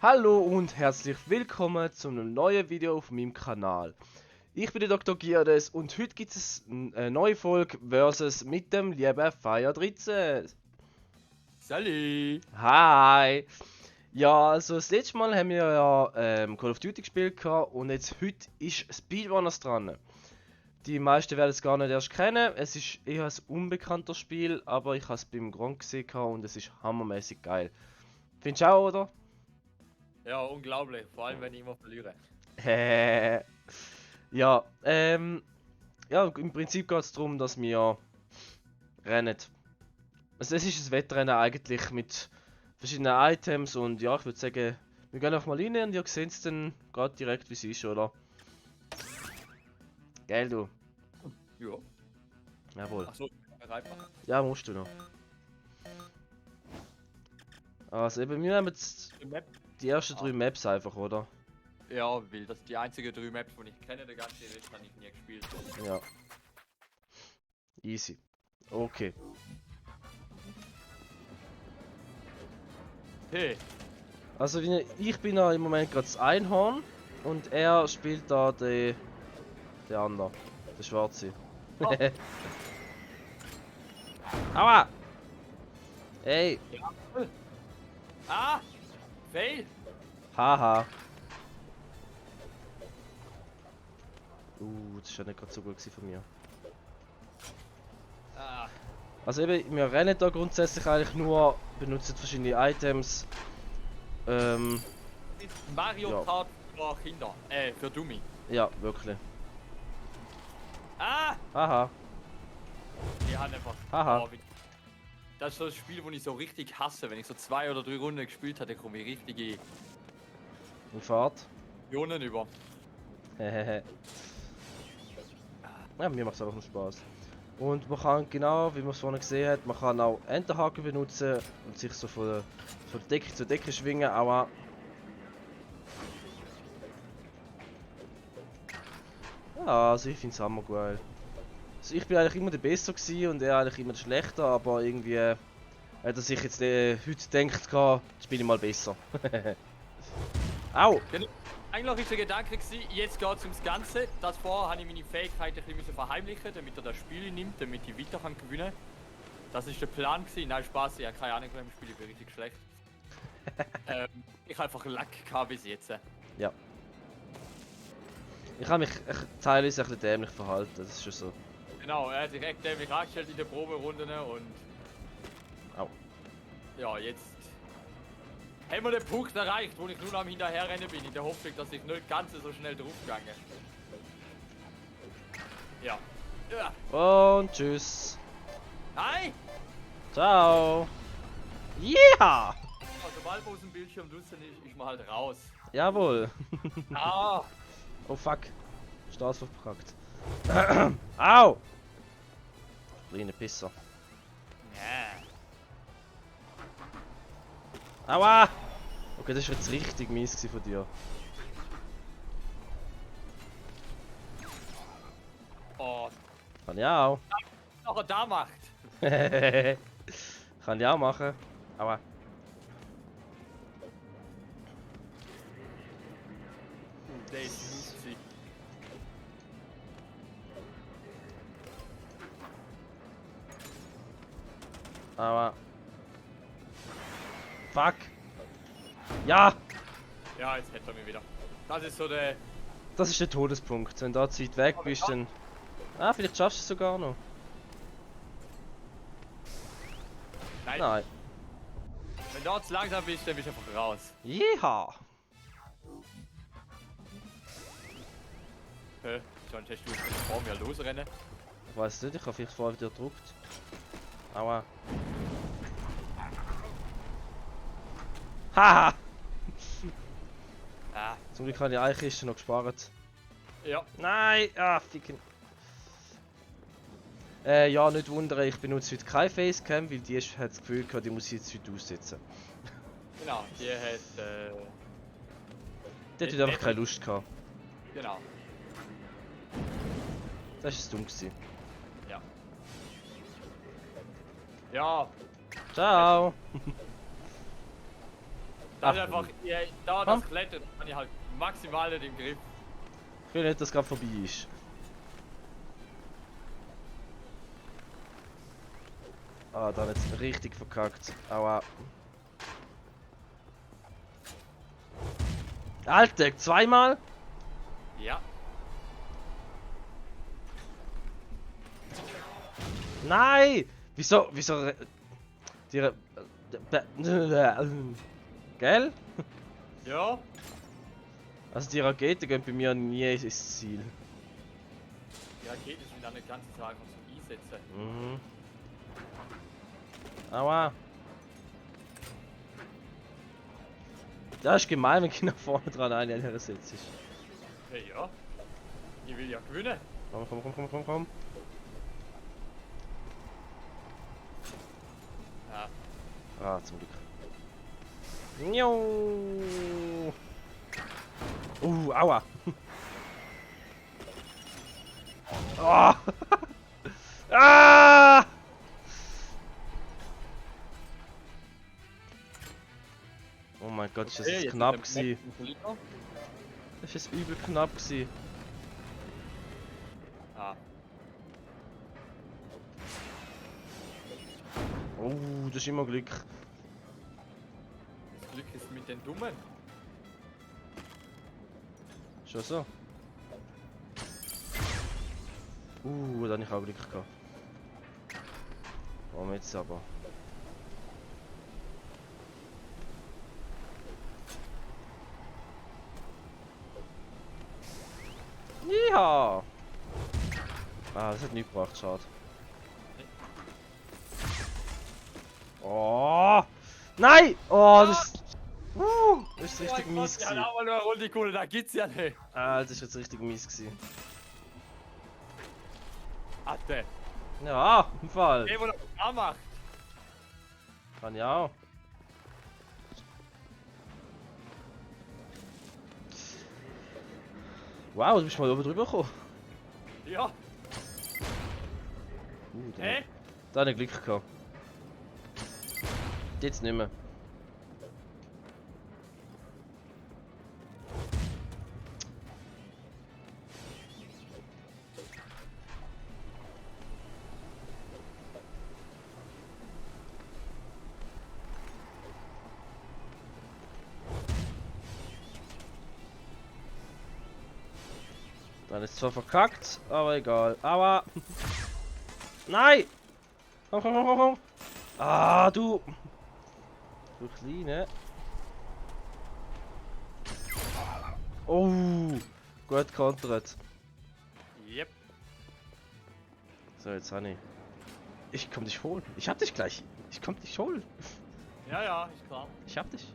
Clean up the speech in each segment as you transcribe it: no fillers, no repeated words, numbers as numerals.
Hallo und herzlich willkommen zu einem neuen Video auf meinem Kanal. Ich bin der Dr. Gierdes und heute gibt es eine neue Folge versus mit dem lieben Fire 13. Sally! Hi! Ja, also das letzte Mal haben wir ja Call of Duty gespielt gehabt und jetzt heute ist Speedrunners dran. Die meisten werden es gar nicht erst kennen. Es ist eher ein unbekanntes Spiel, aber ich habe es beim Gronk gesehen und es ist hammermäßig geil. Findest du auch, oder? Ja, unglaublich, vor allem wenn ich immer verliere. Ja, ja, im Prinzip geht es darum, dass wir rennen. Also es ist ein Wettrennen eigentlich mit verschiedenen Items und ja, ich würde sagen, wir gehen einfach mal rein und ihr seht es dann gerade direkt, wie es ist, oder? Geil, du. Ja. Jawohl. Achso, bereit machen. Ja, musst du noch. Also eben, wir haben jetzt Die Map? die ersten 3 Maps einfach, oder? Ja, weil das sind die einzigen 3 Maps, die ich kenne, der ganze Rest habe ich nie gespielt. Ja. Easy. Okay. Hey, Also ich bin da im Moment gerade das Einhorn und er spielt da der andere, der Schwarze. Oh. Aua! Ey! ah! Fail! Haha! Das ist ja nicht gerade so gut von mir. Ah, Also eben, wir rennen da grundsätzlich eigentlich nur, benutzen verschiedene Items. ist Mario Ja. Kart für Kinder. Für Dummy. Ja, wirklich. Ah! Haha! Ich habe einfach. Haha. Oh, das ist so ein Spiel, wo ich so richtig hasse. Wenn ich so 2 oder 3 Runden gespielt hatte, komme ich richtige In Fahrt. Ionen über. Hehehe. Ja, mir macht es einfach nur Spaß. Und man kann genau, wie man es vorhin gesehen hat, man kann auch Enterhaken benutzen und sich so von Decke zu Decke schwingen, aber ja, also ich finde es hammergeil. Also ich bin eigentlich immer der Beste gewesen und er eigentlich immer der Schlechter, aber irgendwie hat er sich jetzt heute gedacht, jetzt bin ich mal besser. Au! Eigentlich ist der Gedanke gewesen, jetzt geht es ums Ganze. Das vorher habe ich meine Fähigkeiten ein bisschen verheimlichen, damit er das Spiel nimmt, damit ich weiter kann gewinnen kann. Das ist der Plan gewesen. Nein, Spaß, ich habe keine Ahnung beim Spiel, ich bin richtig schlecht. Ich habe einfach Lack gehabt bis jetzt. Ja. Ich habe mich teilweise ein bisschen dämlich verhalten, das ist schon so. Genau, er hat direkt mich angestellt in der Proberunden und. Au. Ja, jetzt haben wir den Punkt erreicht, wo ich nur am Hinterherrennen bin, in der Hoffnung, dass ich nicht ganz so schnell draufgegangen. Ja. Ja. Und tschüss. Nein! Ciao. Yeah! Sobald man aus dem Bildschirm draußen ist man halt raus. Jawohl. Ah! Oh fuck. Straße verpackt. Au! Kleine Pisser. Nee. Aua! Okay, das war jetzt richtig mies von dir. Oh, Kann ich auch. was er da macht. Kann ich auch machen. Aua. Der ist lustig. Aua. Fuck. Ja! Ja, jetzt hätte er mich wieder. Das ist so der. Das ist der Todespunkt. Wenn du da zu weit weg bist, dann... Ah, vielleicht schaffst du es sogar noch. Nein. Nein. Wenn du dort zu langsam bist, dann bist du einfach raus. Jeha! Hä? Sonst hast du jetzt vor mir losrennen. Ich weiß nicht, ich habe vielleicht vorher wieder gedruckt. Aua. Haha! Ah, Zum Glück habe ich eine Kiste noch gespart. ja. Nein! Ah, ficken. Ja, nicht wundern, ich benutze heute keine Facecam, weil die hat das Gefühl gehabt, die muss ich jetzt heute aussetzen. Genau, die hat. Die hat heute einfach keine Lust gehabt. Genau. Das ist dumm gewesen. Ja. Ja. Ciao! Das ist Ach, einfach, ja, da Komm. das Klettern habe ich halt maximal nicht im Griff. Ich will nicht, dass es gerade vorbei ist. Ah, da hat jetzt richtig verkackt. Aua. Alter, zweimal? Ja. Nein! Wieso? Die. Gell? Ja. Also die Raketen gehen bei mir nie ins Ziel. Ja, geht es mit einer ganzen Sache zum Einsetzen. Mhm. Aua. Das ist gemein, wenn ich nach vorne dran eine setze. Hey, ja. Ich will ja gewinnen. Komm. Ja. Ah, zum Glück. Njo. Aua. Oh. Ah! Oh mein Gott, ist das Okay, jetzt jetzt knapp ist der gewesen. Max Verlierer. Das ist übel knapp gewesen. Ah. Oh, das ist immer Glück. Das Glück ist mit den Dummen. Schon so. Da habe ich auch Glück gehabt. Warum jetzt aber? Ja. Das hat nichts gebracht, schade. Oh! Nein! Oh, das ist richtig mies Ja, gewesen. aber nur eine Runde Kohle, da gibt's ja nicht. Das ist jetzt richtig mies gewesen. Atte. Ja, im Fall. Ey, wo der anmacht. Kann ja auch. Wow, du bist mal oben drüber gekommen. Ja. Hä? Da habe ich Glück gehabt. Jetzt nicht mehr. Dann ist zwar verkackt, aber egal. Aber. Nein! Komm. Ah, du! Du Kleine. Oh! Gut kontert. Yep. So, jetzt habe ich. Ich komm dich holen. Ich hab dich gleich. Ich komm dich holen. Ja, ist klar. Ich hab dich.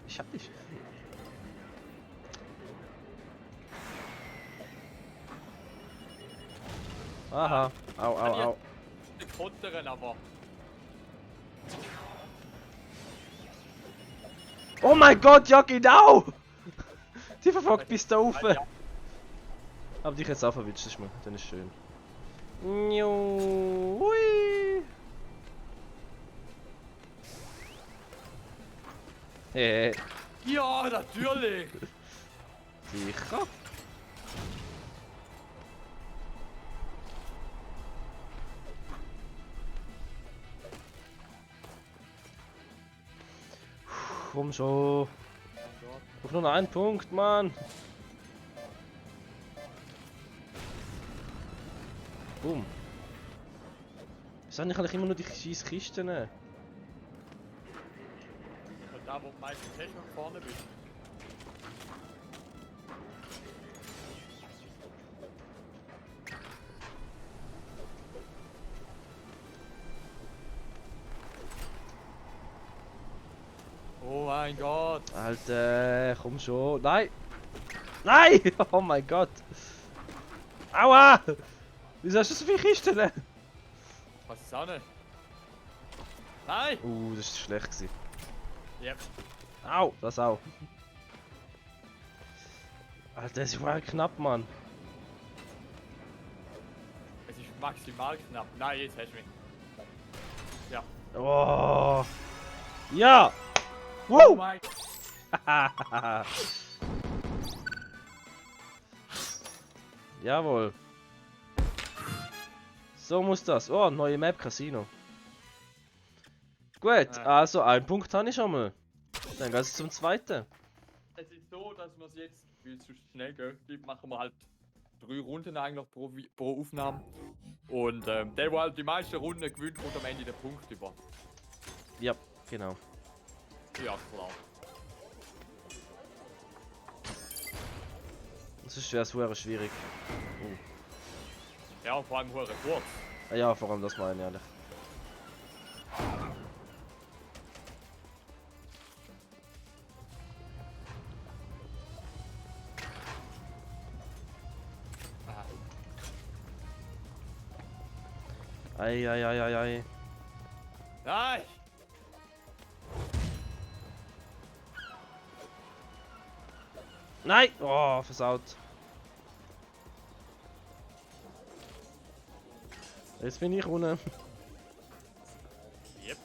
Aha. Au. Die Konteren aber. Oh mein Gott, ja genau! Die verfolgt bis da rauf. Ja. Aber dich jetzt auch verwitscht, ist mir. Dann ist schön. Hui. Hey. Ja, natürlich. Sicher. Komm schon. Auf nur noch einen Punkt, Mann. Boom. Wieso habe ich eigentlich immer nur die scheiß Kisten? Und da, wo du meistens schon vorne bist. Oh mein Gott. Alter, komm schon. Nein! Nein! Oh mein Gott! Aua! Wieso hast du so viele Kisten? Was ist auch nicht? Nein! Das ist schlecht gewesen. Yep. Au, das auch. Alter, das war knapp, Mann. Es ist maximal knapp. Nein, jetzt hast du mich. Ja. Oh. Ja! Oh Woo! mein. Jawohl. So muss das. Oh, neue Map Casino. Gut, also einen Punkt habe ich schon mal. Dann geht es zum zweiten. Es ist so, dass wir es jetzt, weil es zu schnell geht, machen wir halt 3 Runden eigentlich pro Aufnahme. Und der, der halt die meisten Runden gewinnt, kommt am Ende der Punkt über. Ja, genau. Ja, klar. Sonst wäre es sehr schwierig. Ja, vor allem hure kurz. Ja, vor allem das meine ich ehrlich. Ei, ei, ei, ei, ei. Nein! Nein! Oh, versaut. Jetzt bin ich runter. Yep.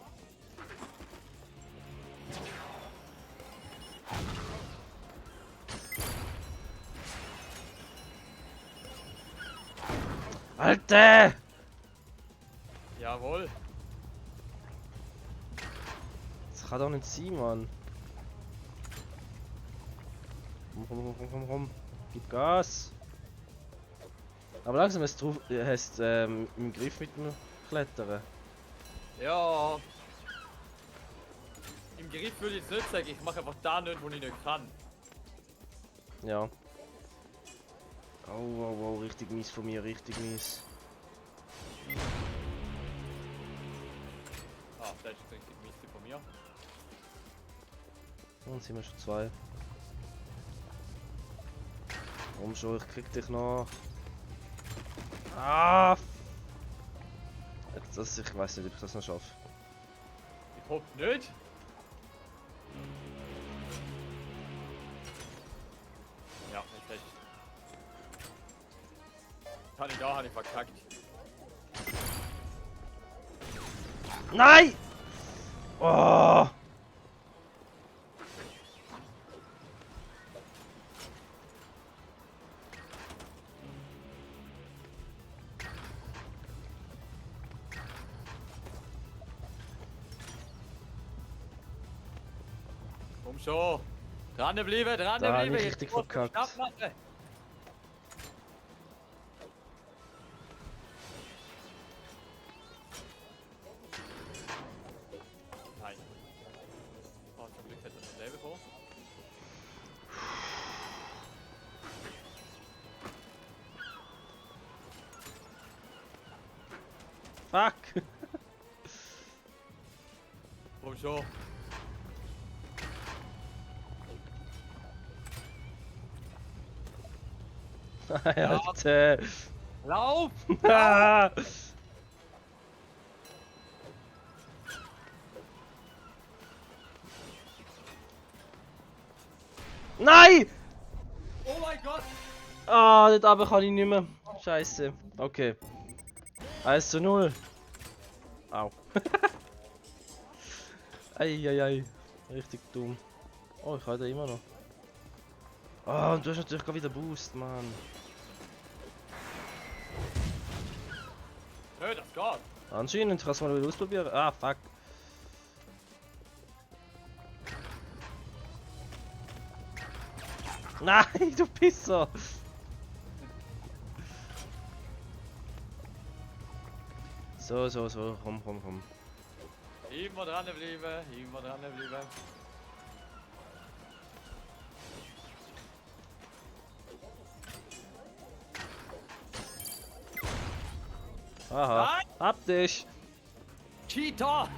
Alter! Jawohl. Das kann doch nicht sein, Mann. Komm. Gib Gas. Aber langsam hast du im Griff mit dem Klettern. Ja. Im Griff würde ich jetzt nicht sagen, ich mache einfach da nicht, wo ich nicht kann. Ja. Oh, richtig mies von mir, richtig mies. Ah, das ist richtig Mist von mir. Und sind wir schon 2. Komm schon, ich krieg dich noch. Ah! Jetzt, ich weiß nicht, ob ich das noch schaffe. Ich hoffe nicht. Ja, nicht schlecht. Habe ich verkackt. Nein! Oh! Komm schon. Dranbleiben. Da habe ich richtig verkackt. Nein. Oh, zum Glück hätte das selber vor. Fuck! Komm schon. Alter! Lauf! Ah! Nein! Oh mein Gott! Ah, dort aber kann ich nicht mehr. Scheiße. Okay. 1:0. Au. Eieiei. Richtig dumm. Oh, ich habe den immer noch. Ah, und du hast natürlich gerade wieder Boost, Mann. Nö, das geht. Anscheinend, kannst du mal wieder ausprobieren. Ah, fuck. Nein, du Pisser! So, komm. Immer dranbleiben. Aha, Nein! hab dich! Cheater!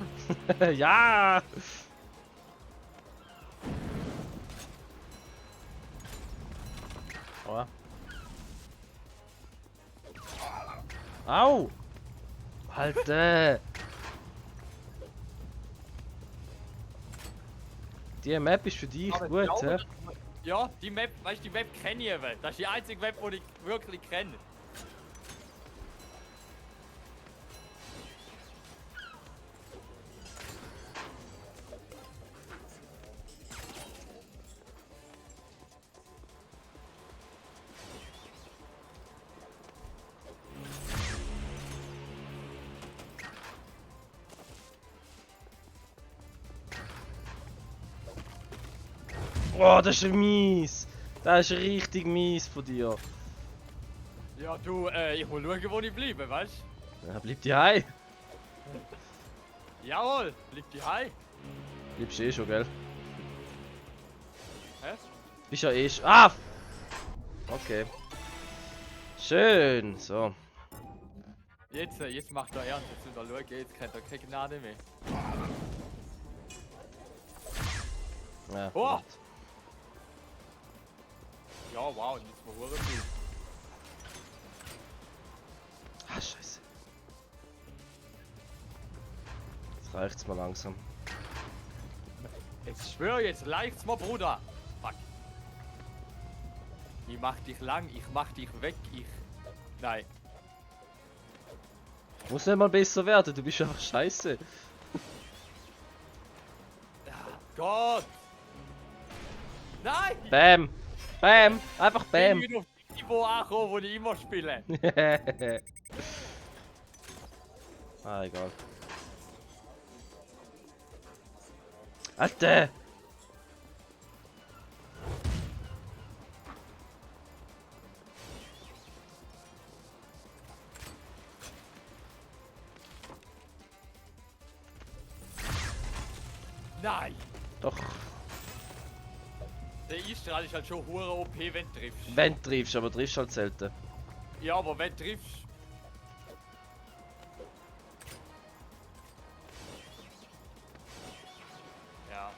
Ja! Aua. Au! Alter! Die Map ist für dich Aber ich gut, glaube, hä? dass- Ja, die Map, weißt du, die Map kenne ich eben. Das ist die einzige Map, die ich wirklich kenne. Oh, das ist mies. Das ist richtig mies von dir. Ja, du, ich muss schauen, wo ich bleibe, weißt du? Ja, bleib daheim. Jawohl, bleib die Hei. Bleibst eh schon, gell? Hä? Bist ja eh schon. Ah! Okay. Schön, so. Jetzt macht er ernst, jetzt sind wir schauen, jetzt kennt er keine Gnade mehr. Ja, Oh! gut. Ja, wow, jetzt mal hure viel. Ah, scheiße. Jetzt reicht's mal langsam. Ich schwöre, jetzt reicht's mal, Bruder. Fuck. Ich mach dich lang, ich mach dich weg, ich... Nein. Muss nicht mal besser werden, du bist einfach scheiße. Gott! Nein! Bam! Bam! Einfach Ich Bam! bin auf das Niveau angekommen, wo ich immer spiele. Ah, egal. Alter! Nein! Doch, Der Einstrahl ist halt schon hure OP, wenn du triffst. wenn du triffst, aber triffst halt selten. Ja, aber wenn du triffst... Ja.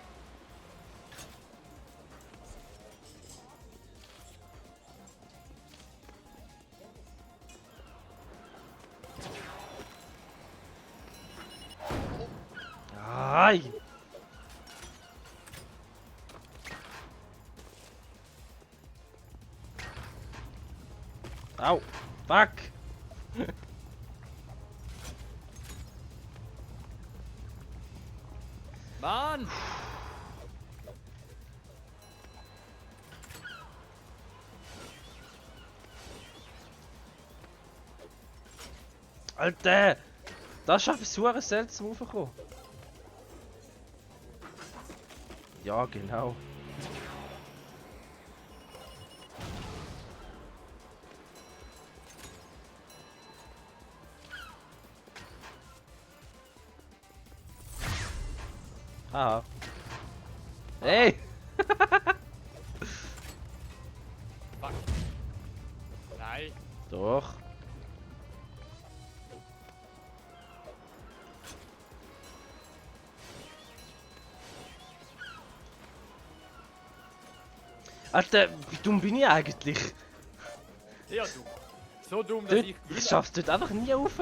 Ai! Au! Fuck! Mann! Alter! Da schaffe ich so selten zum Raufkommen. Ja, genau. Aha. Hey! Fuck. Nein. Doch. Alter, wie dumm bin ich eigentlich? Ja, du. So dumm, dass Dort, ich... ich schaff's dort einfach nie rauf.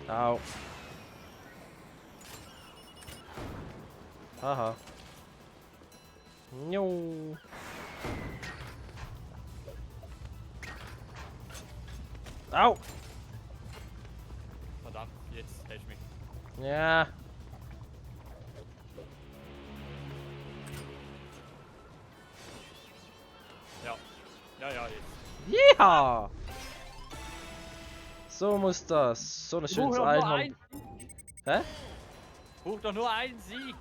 Au. Haha. Jo. Au. Verdammt, jetzt hält mich. Ja. Ja. Ja, ja, jetzt. Ja. So muss das. So ein Ich schönes brauche doch nur Einhorn. einen. Hä? Ich brauche doch nur einen Sieg.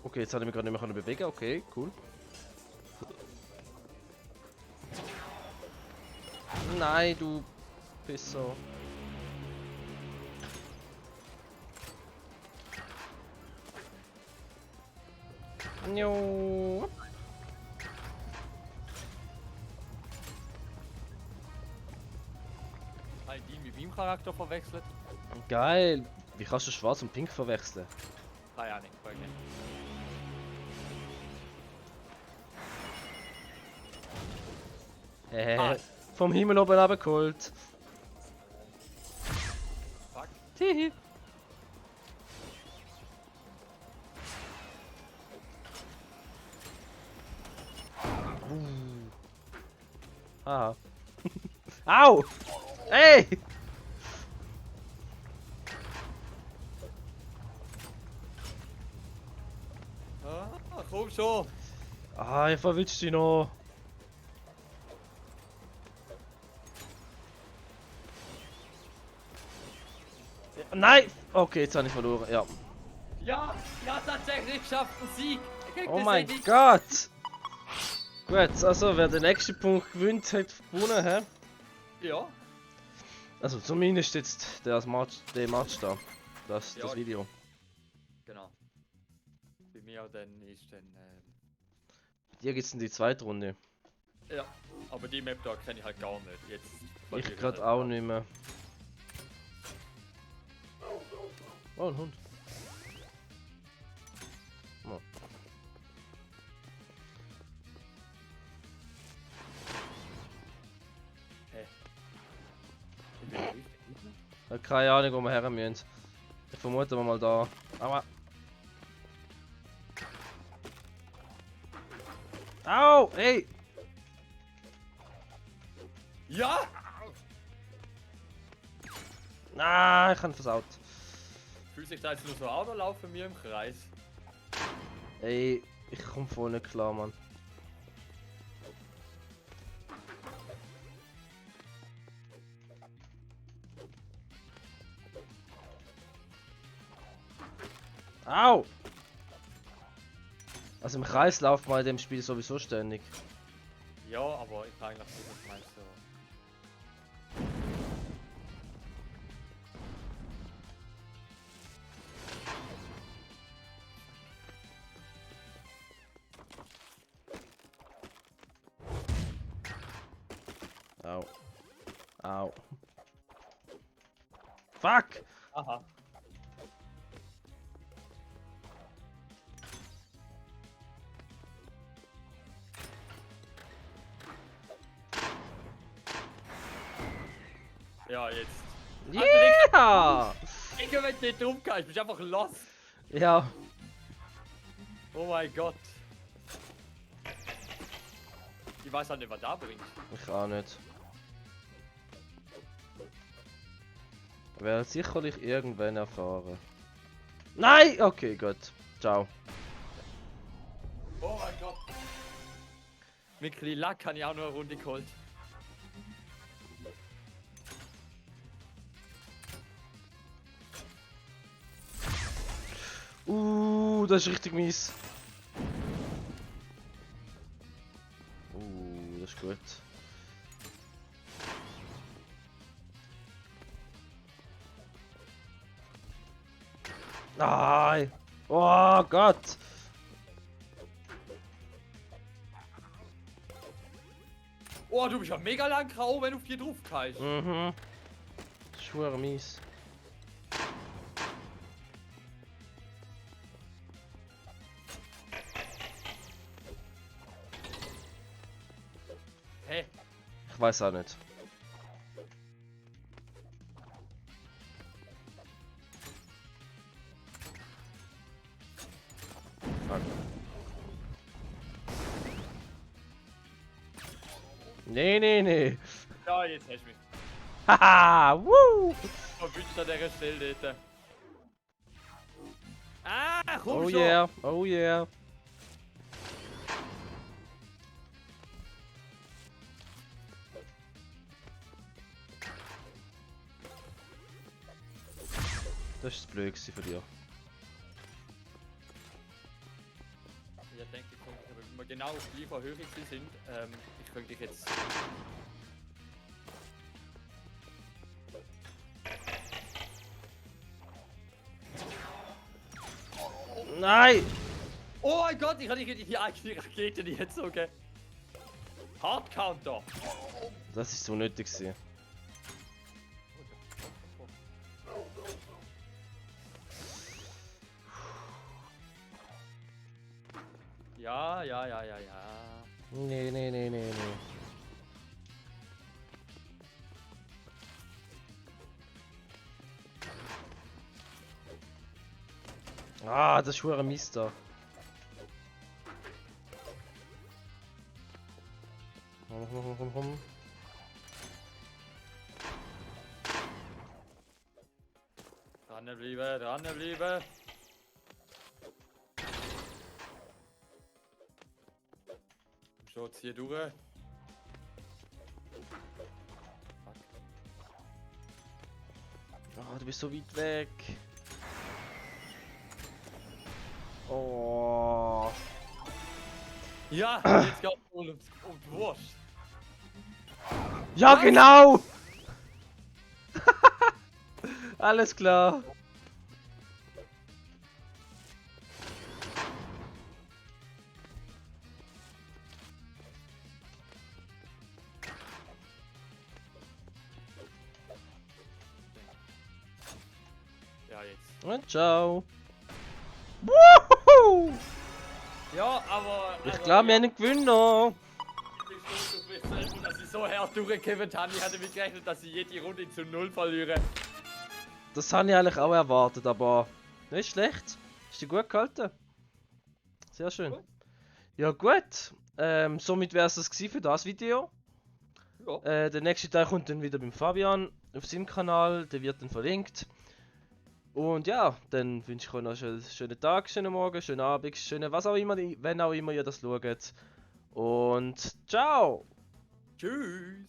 Okay, jetzt hat er mich gerade nicht mehr bewegen. Okay, cool. Nein, du Pisser. Jo. Habe ich die mit meinem Charakter verwechselt? Geil. Wie kannst du schwarz und pink verwechseln? Keine Ahnung, okay. Ah. Vom Himmel oben runtergeholt. Fuck. Hihi. Aha. Au! Ey! Ah, komm schon. Ah, ich verwitscht dich noch. Nein! Okay, jetzt habe ich verloren, ja. Ja, ja, tatsächlich geschafft, ein Sieg. Oh mein Gott! Gut, also wer den nächsten Punkt gewinnt, hat gewonnen, hä? Ja. Also zumindest jetzt der Match da. Das Ja. Video. Genau. Bei mir dann ist dann. Hier geht's in die zweite Runde. Ja. Aber die Map da kenne ich halt gar nicht. Jetzt. Ich gerade auch nicht mehr. Oh, ein Hund. Oh. Ich habe keine Ahnung, wo wir her müssen. Ich vermute mal da. Aber. Au! Ey! Ja! Ah, ich habe versaut. Fühlt sich da jetzt nur so an oder laufen wir im Kreis? Ey, ich komme voll nicht klar, Mann. Au! Also im Kreis laufen wir in dem Spiel sowieso ständig. Ja, aber ich frage nach dem, was meinst du? Au. Au. Fuck! Aha. Ja, jetzt. Yeah! Ich wenn du nicht umgehst, ich bin einfach lost. Ja. Oh mein Gott. Ich weiß auch nicht, was da bringt. Ich auch nicht. Werde sicherlich irgendwann erfahren. Nein! Okay, gut. Ciao. Oh mein Gott. Mit Kli Lack habe ich auch noch eine Runde geholt. Das ist richtig mies. Das ist gut. Nein! Oh Gott! Oh, du bist ja mega lang grau, wenn du auf die drauf kannst. Mhm. Das ist verdammt mies. Hä? Ich weiß auch nicht. Fuck. Nee. Ja, jetzt hast du mich. Haha, woo! Verwünscht an dieser Stelle dort. Ah, komm Oh schon! yeah, oh yeah. Das ist das Blödste für dich. Ich denke, wenn wir genau auf gleicher Höhe sind, ich könnte dich jetzt. Nein! Oh mein Gott, ich hatte die eigene Rakete nicht jetzt so, gell? Hard Counter! Das ist so nötig gewesen. Ja. Nee. Ah, das ist verdammt mies da. Komm. Dranbleiben. So, zieh durch. Ah, du bist so weit weg. Oh. Ja, jetzt geht's um die Wurst. Ja, Was? genau! Alles klar. Ja, jetzt. Und ciao. Woohoo! Ja, aber. Ich glaube, wir haben einen Gewinner. Ich bin stolz auf mich selber, dass ich so hart durchgekämpft habe. Ich hatte damit gerechnet, dass ich jede Runde zu 0 verliere. Das habe ich eigentlich auch erwartet, aber nicht schlecht. Ist dir gut gehalten? Sehr schön. Gut. Ja gut, somit wäre es das gewesen für das Video. Ja. Der nächste Teil kommt dann wieder beim Fabian auf seinem Kanal, der wird dann verlinkt. Und ja, dann wünsche ich euch noch einen schönen Tag, schönen Morgen, schönen Abend, schönen was auch immer, wenn auch immer ihr das schaut. Und ciao! Tschüss.